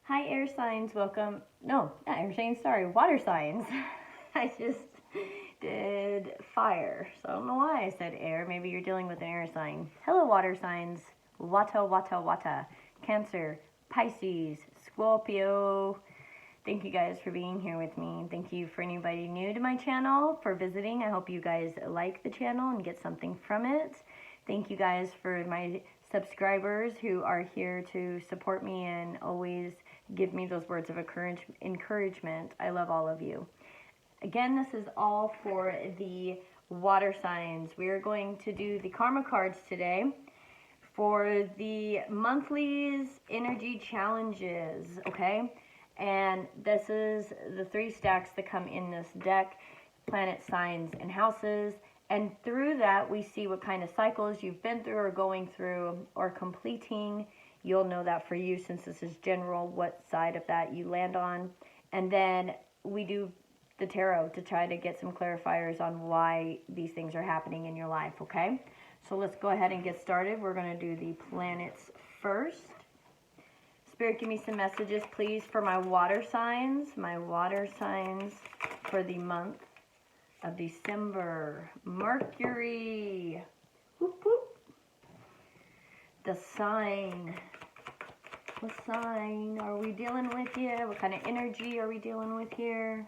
Hi, air signs. Welcome. No, not air signs. Sorry, water signs. I just did fire. So I don't know why I said air. Maybe you're dealing with an air sign. Hello, water signs. Wata, wata, wata. Cancer, Pisces, Scorpio. Thank you guys for being here with me. Thank you for anybody new to my channel for visiting. I hope you guys like the channel and get something from it. Thank you guys for my subscribers who are here to support me and always give me those words of encouragement. I love all of you. Again, this is all for the water signs. We are going to do the karma cards today for the monthly's energy challenges, okay? And this is the 3 stacks that come in this deck, planet signs and houses. And through that, we see what kind of cycles you've been through or going through or completing. You'll know that for you, since this is general, what side of that you land on. And then we do the tarot to try to get some clarifiers on why these things are happening in your life, okay? So let's go ahead and get started. We're going to do the planets first. Spirit, give me some messages, please, for my water signs. My water signs for the month of December. Mercury. Whoop, whoop. The sign. What sign are we dealing with here? What kind of energy are we dealing with here?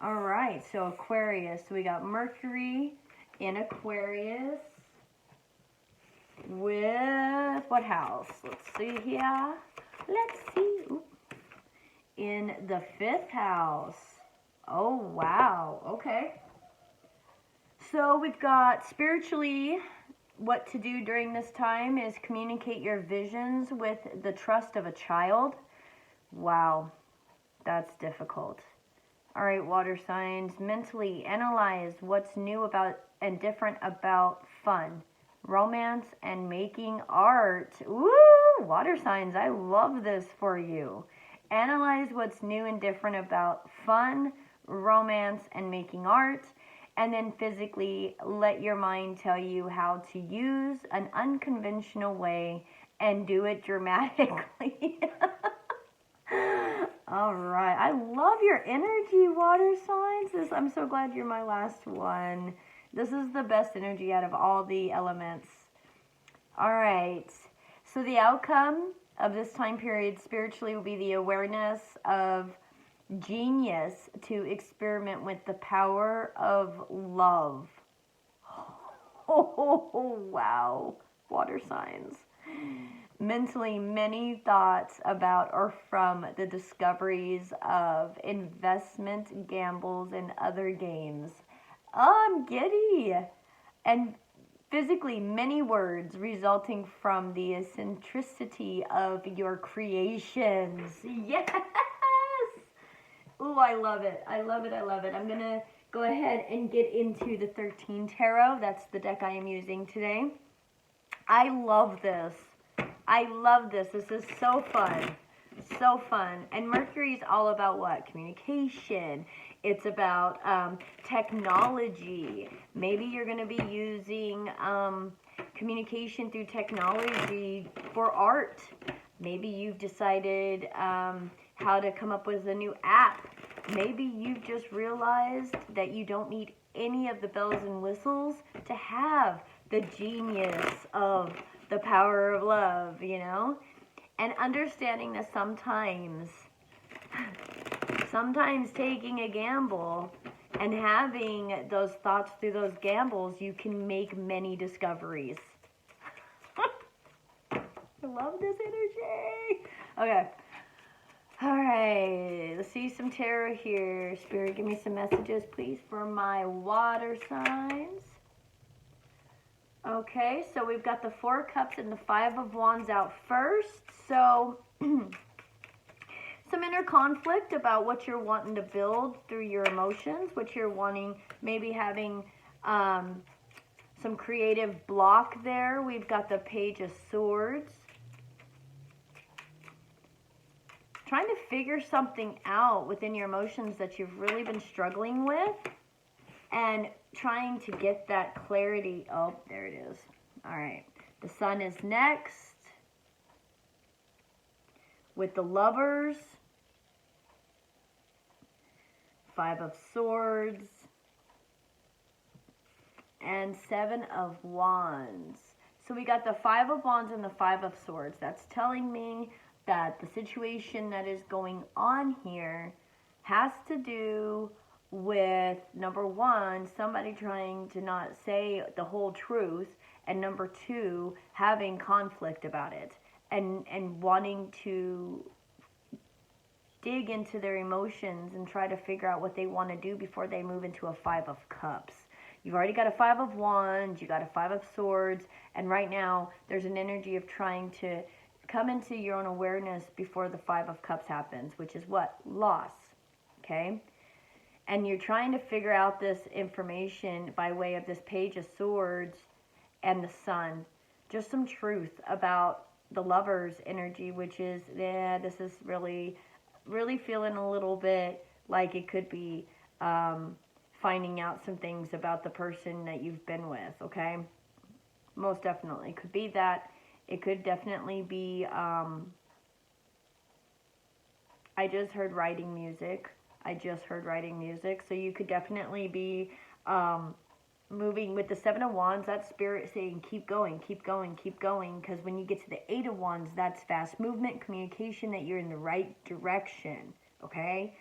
All right, so Aquarius. So we got Mercury in Aquarius with what house? Let's see here. Let's see. Oop. In the 5th house. Oh, wow. Okay. So we've got spiritually, what to do during this time is communicate your visions with the trust of a child. Wow, that's difficult. All right, water signs. Mentally analyze what's new about and different about fun, romance, and making art. Woo! Water signs, I love this for you. Analyze what's new and different about fun, romance, and making art. And then physically let your mind tell you how to use an unconventional way and do it dramatically. All right. I love your energy, water signs. I'm so glad you're my last one. This is the best energy out of all the elements. All right. So the outcome of this time period spiritually will be the awareness of genius to experiment with the power of love. Oh, wow. Water signs. Mentally, many thoughts about or from the discoveries of investment, gambles, and other games. I'm giddy. And physically, many words resulting from the eccentricity of your creations. Yes! Ooh, I love it. I love it. I love it. I'm going to go ahead and get into the 13 Tarot. That's the deck I am using today. I love this. I love this. This is so fun. So fun. And Mercury is all about what? Communication. It's about technology. Maybe you're going to be using communication through technology for art. Maybe you've decided how to come up with a new app. Maybe you've just realized that you don't need any of the bells and whistles to have the genius of the power of love, you know? And understanding that sometimes taking a gamble and having those thoughts through those gambles, you can make many discoveries. I love this energy. Okay. All right. Let's see some tarot here. Spirit, give me some messages, please, for my water signs. Okay, so we've got the 4 Cups and the 5 of Wands out first. So some inner conflict about what you're wanting to build through your emotions, what you're wanting, maybe having some creative block there. We've got the Page of Swords. Trying to figure something out within your emotions that you've really been struggling with and trying to get that clarity. Oh, there it is. All right. The Sun is next. with the Lovers, 5 of Swords, and 7 of Wands. So we got the 5 of Wands and the 5 of Swords. That's telling me that the situation that is going on here has to do with, number 1, somebody trying to not say the whole truth, and number 2, having conflict about it, and wanting to dig into their emotions and try to figure out what they want to do before they move into a 5 of Cups. You've already got a 5 of Wands, you got a 5 of Swords, and right now there's an energy of trying to come into your own awareness before the 5 of Cups happens, which is what? Loss. Okay? And you're trying to figure out this information by way of this Page of Swords and the Sun. Just some truth about the Lover's energy, which is, yeah, this is really feeling a little bit like it could be finding out some things about the person that you've been with, okay? Most definitely. Could be that. It could definitely be, I just heard writing music. So you could definitely be moving with the 7 of Wands. That's Spirit saying keep going, keep going, keep going. Because when you get to the 8 of Wands, that's fast movement, communication, that you're in the right direction, okay?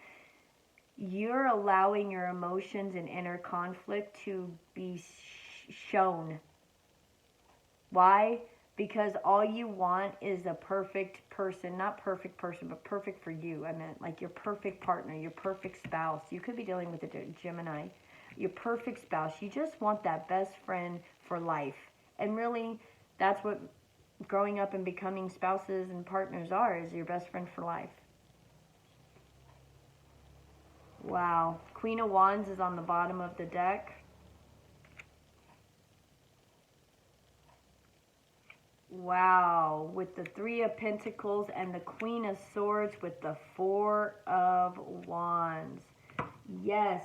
You're allowing your emotions and inner conflict to be shown. Why? Because all you want is a perfect person. Not perfect person, but perfect for you. I meant like your perfect partner, your perfect spouse. You could be dealing with a Gemini. Your perfect spouse. You just want that best friend for life. And really, that's what growing up and becoming spouses and partners are, is your best friend for life. Wow. Queen of Wands is on the bottom of the deck. Wow. With the 3 of Pentacles and the Queen of Swords with the 4 of Wands. Yes,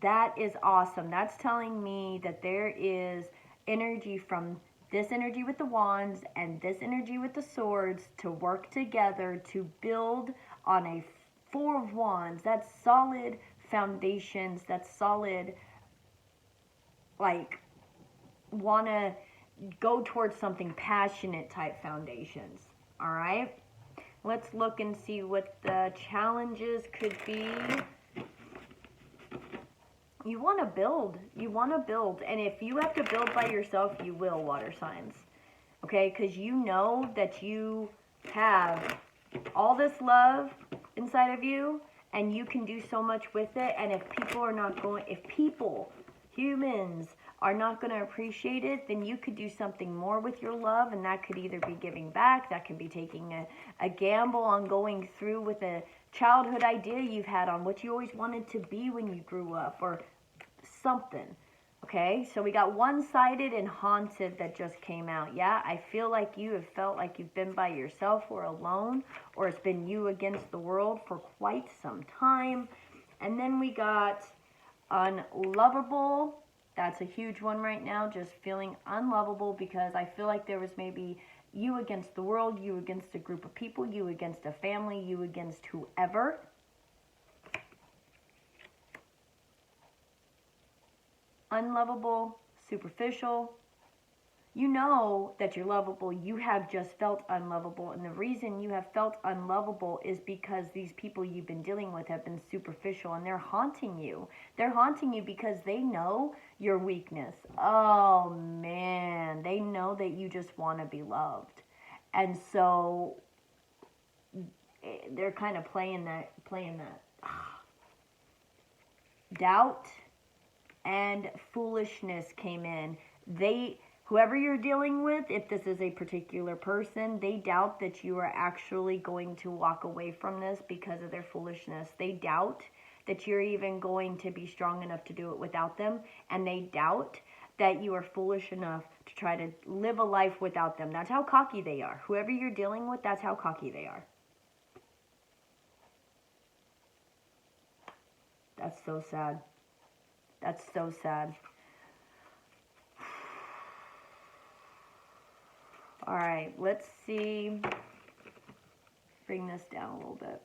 that is awesome. That's telling me that there is energy from this energy with the Wands and this energy with the Swords to work together to build on a 4 of Wands. That's solid foundations. That's solid, like, want to go towards something passionate type foundations. All right? Let's look and see what the challenges could be. You want to build. You want to build. And if you have to build by yourself, you will, water signs. Okay? Because you know that you have all this love inside of you, and you can do so much with it. And if people are not going, if people, humans, are not going to appreciate it, then you could do something more with your love, and that could either be giving back, that could be taking a gamble on going through with a childhood idea you've had on what you always wanted to be when you grew up, or something. Okay, so we got one-sided and haunted that just came out. Yeah, I feel like you have felt like you've been by yourself or alone, or it's been you against the world for quite some time. And then we got unlovable. That's a huge one right now, just feeling unlovable, because I feel like there was maybe you against the world, you against a group of people, you against a family, you against whoever. Unlovable, superficial. You know that you're lovable. You have just felt unlovable. And the reason you have felt unlovable is because these people you've been dealing with have been superficial, and they're haunting you. They're haunting you because they know your weakness. Oh, man. They know that you just want to be loved. And so they're kind of playing that. Doubt and foolishness came in. Whoever you're dealing with, if this is a particular person, they doubt that you are actually going to walk away from this because of their foolishness. They doubt that you're even going to be strong enough to do it without them. And they doubt that you are foolish enough to try to live a life without them. That's how cocky they are. Whoever you're dealing with, that's how cocky they are. That's so sad. That's so sad. All right, let's see bring this down a little bit.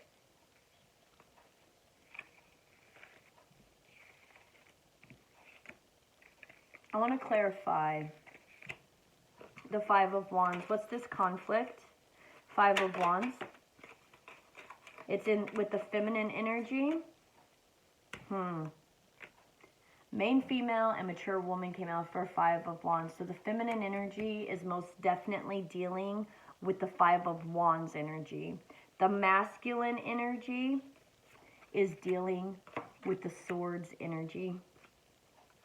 I want to clarify the Five of Wands. What's this conflict? Five of Wands. It's in with the feminine energy. Main female and mature woman came out for Five of Wands. So the feminine energy is most definitely dealing with the Five of Wands energy. The masculine energy is dealing with the Swords energy.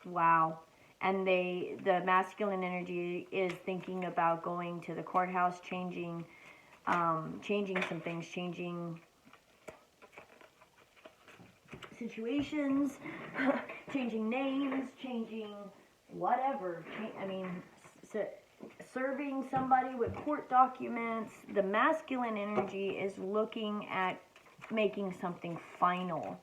Wow. And the masculine energy is thinking about going to the courthouse, changing some things, changing situations, changing names, changing whatever. I mean, serving somebody with court documents. The masculine energy is looking at making something final.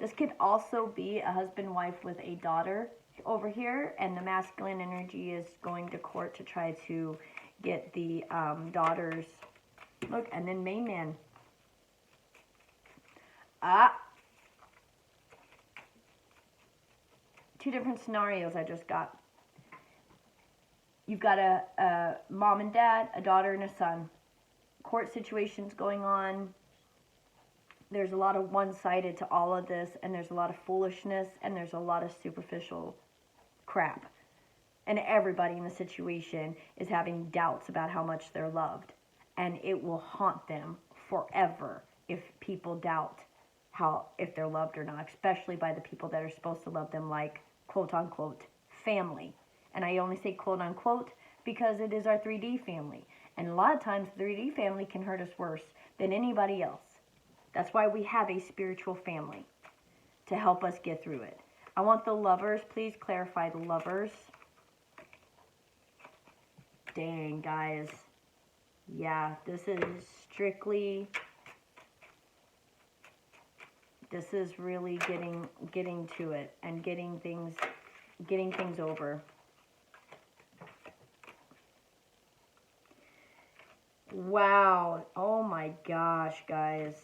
This could also be a husband-wife with a daughter over here, and the masculine energy is going to court to try to get the daughters. Look, and then main man. Two different scenarios I just got. You've got a mom and dad, a daughter and a son. Court situations going on. There's a lot of one-sided to all of this, and there's a lot of foolishness, and there's a lot of superficial crap. And everybody in the situation is having doubts about how much they're loved. And it will haunt them forever if people doubt if they're loved or not, especially by the people that are supposed to love them, like, quote-unquote, family. And I only say quote-unquote because it is our 3D family. And a lot of times, 3D family can hurt us worse than anybody else. That's why we have a spiritual family, to help us get through it. I want the Lovers. Please clarify the Lovers. Dang, guys. Yeah, this is strictly... This is really getting to it and getting things over. Wow. Oh my gosh, guys.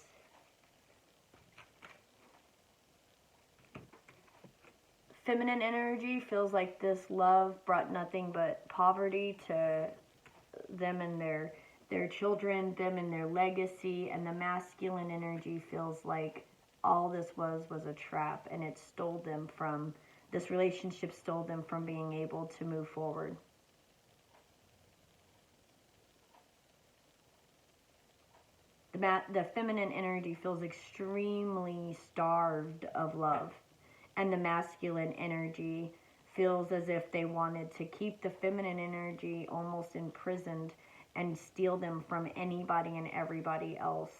Feminine energy feels like this love brought nothing but poverty to them and their children, them and their legacy, and the masculine energy feels like all this was a trap, and it stole them from, this relationship stole them from being able to move forward. The feminine energy feels extremely starved of love. And the masculine energy feels as if they wanted to keep the feminine energy almost imprisoned and steal them from anybody and everybody else.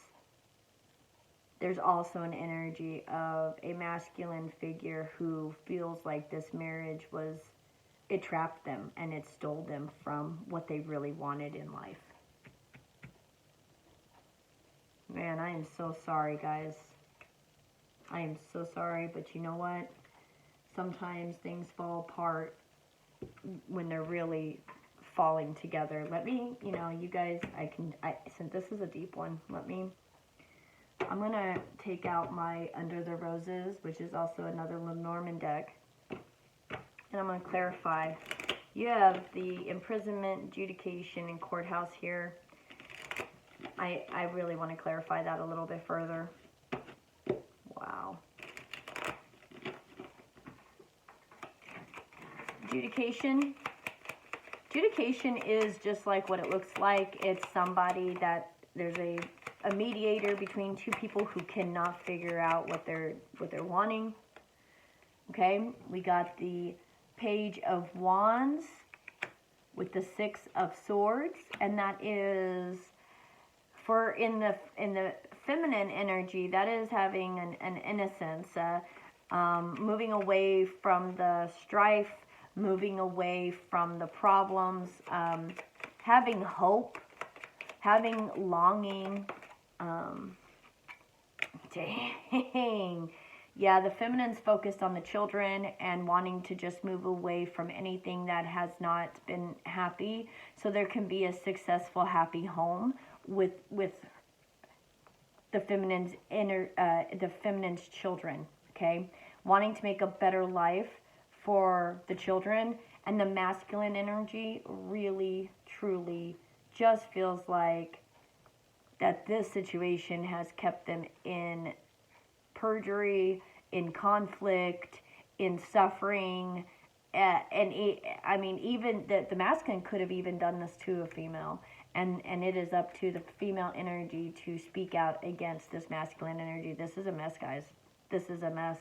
There's also an energy of a masculine figure who feels like this marriage it trapped them and it stole them from what they really wanted in life. Man, I am so sorry, guys. I am so sorry, but you know what? Sometimes things fall apart when they're really falling together. Let me, you guys, since this is a deep one, I'm going to take out my Under the Roses, which is also another Lenormand deck, and I'm going to clarify. You have the imprisonment, adjudication, and courthouse here. I really want to clarify that a little bit further. Wow. Adjudication. Adjudication is just like what it looks like. It's somebody that there's a mediator between two people who cannot figure out what they're wanting. Okay, we got the Page of Wands with the Six of Swords, and that is for in the feminine energy, that is having an innocence, moving away from the strife, moving away from the problems, having hope, having longing. Dang, Yeah, the feminine's focused on the children and wanting to just move away from anything that has not been happy, so there can be a successful, happy home with the feminine's children. Okay, wanting to make a better life for the children, and the masculine energy really, truly, just feels like that this situation has kept them in perjury, in conflict, in suffering, I mean, even the masculine could have even done this to a female, and it is up to the female energy to speak out against this masculine energy. This is a mess, guys. This is a mess.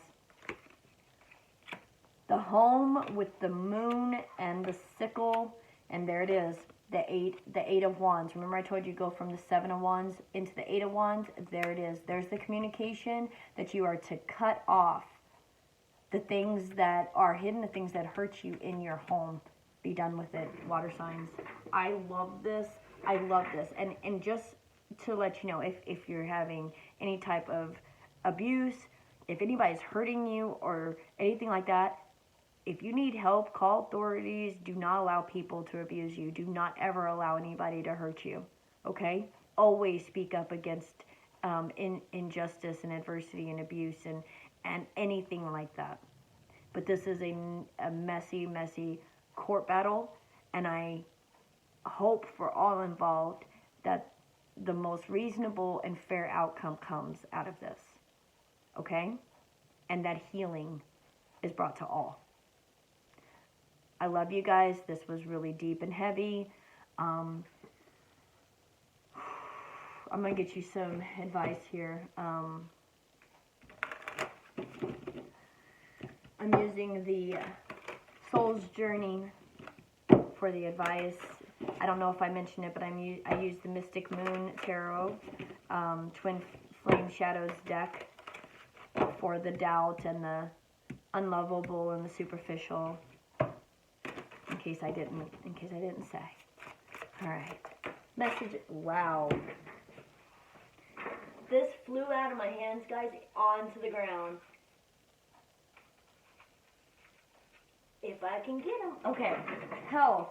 The home with the moon and the sickle, and there it is. The eight of wands. Remember I told you go from the 7 of wands into the 8 of wands? There it is. There's the communication that you are to cut off the things that are hidden, the things that hurt you in your home. Be done with it, water signs. I love this. I love this. And just to let you know, if you're having any type of abuse, if anybody's hurting you or anything like that, if you need help, call authorities. Do not allow people to abuse you. Do not ever allow anybody to hurt you. Okay? Always speak up against injustice and adversity and abuse and anything like that. But this is a messy, messy court battle, and I hope for all involved that the most reasonable and fair outcome comes out of this. Okay? And that healing is brought to all. I love you guys. This was really deep and heavy. I'm going to get you some advice here. I'm using the Soul's Journey for the advice. I don't know if I mentioned it, but I use the Mystic Moon Tarot Twin Flame Shadows deck for the doubt and the unlovable and the superficial. In case I didn't say. All right. Message. Wow. This flew out of my hands, guys, onto the ground. If I can get them. Okay. Health.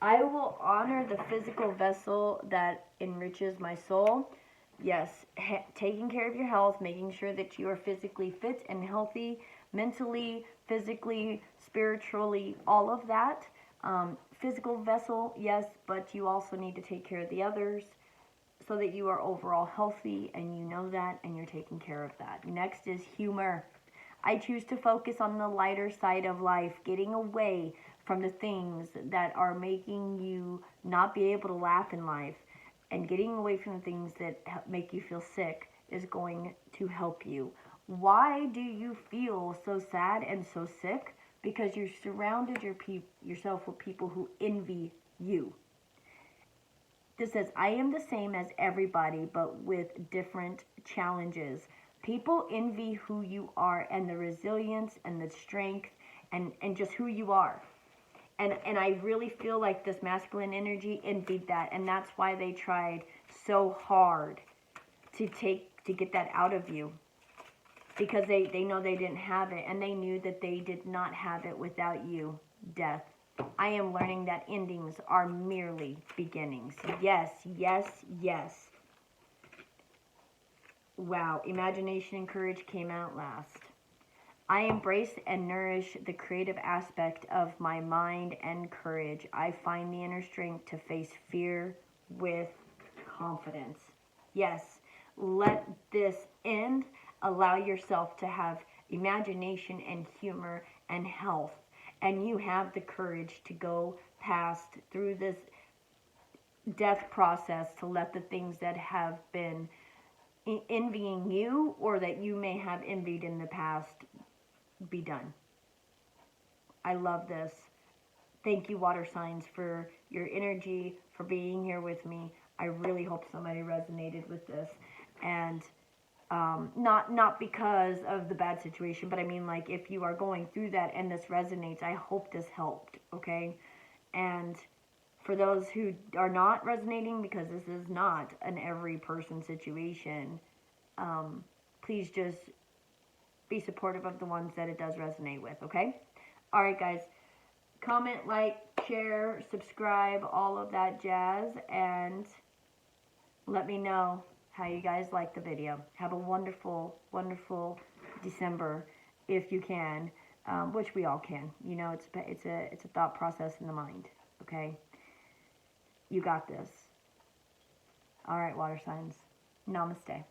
I will honor the physical vessel that enriches my soul. Yes, taking care of your health, making sure that you are physically fit and healthy, mentally, physically, spiritually, all of that. Physical vessel, yes, but you also need to take care of the others so that you are overall healthy, and you know that, and you're taking care of that. Next is humor. I choose to focus on the lighter side of life, getting away from the things that are making you not be able to laugh in life, and getting away from the things that make you feel sick is going to help you. Why do you feel so sad and so sick? Because you're surrounded yourself with people who envy you. This says, I am the same as everybody, but with different challenges. People envy who you are and the resilience and the strength and just who you are. And I really feel like this masculine energy envied that, and that's why they tried so hard to get that out of you. Because they know they didn't have it, and they knew that they did not have it without you. Death. I am learning that endings are merely beginnings. Yes, yes, yes. Wow, imagination and courage came out last. I embrace and nourish the creative aspect of my mind and courage. I find the inner strength to face fear with confidence. Yes, let this end. Allow yourself to have imagination and humor and health. And you have the courage to go past through this death process to let the things that have been envying you or that you may have envied in the past be done. I love this. Thank you, water signs, for your energy, for being here with me. I really hope somebody resonated with this. And not because of the bad situation, but I mean, like, if you are going through that and this resonates, I hope this helped, okay? And for those who are not resonating, because this is not an every person situation, please just be supportive of the ones that it does resonate with, okay? All right, guys. Comment, like, share, subscribe, all of that jazz, and let me know how you guys like the video. Have a wonderful, wonderful December if you can, which we all can. You know, it's a thought process in the mind, okay? You got this. All right, water signs. Namaste.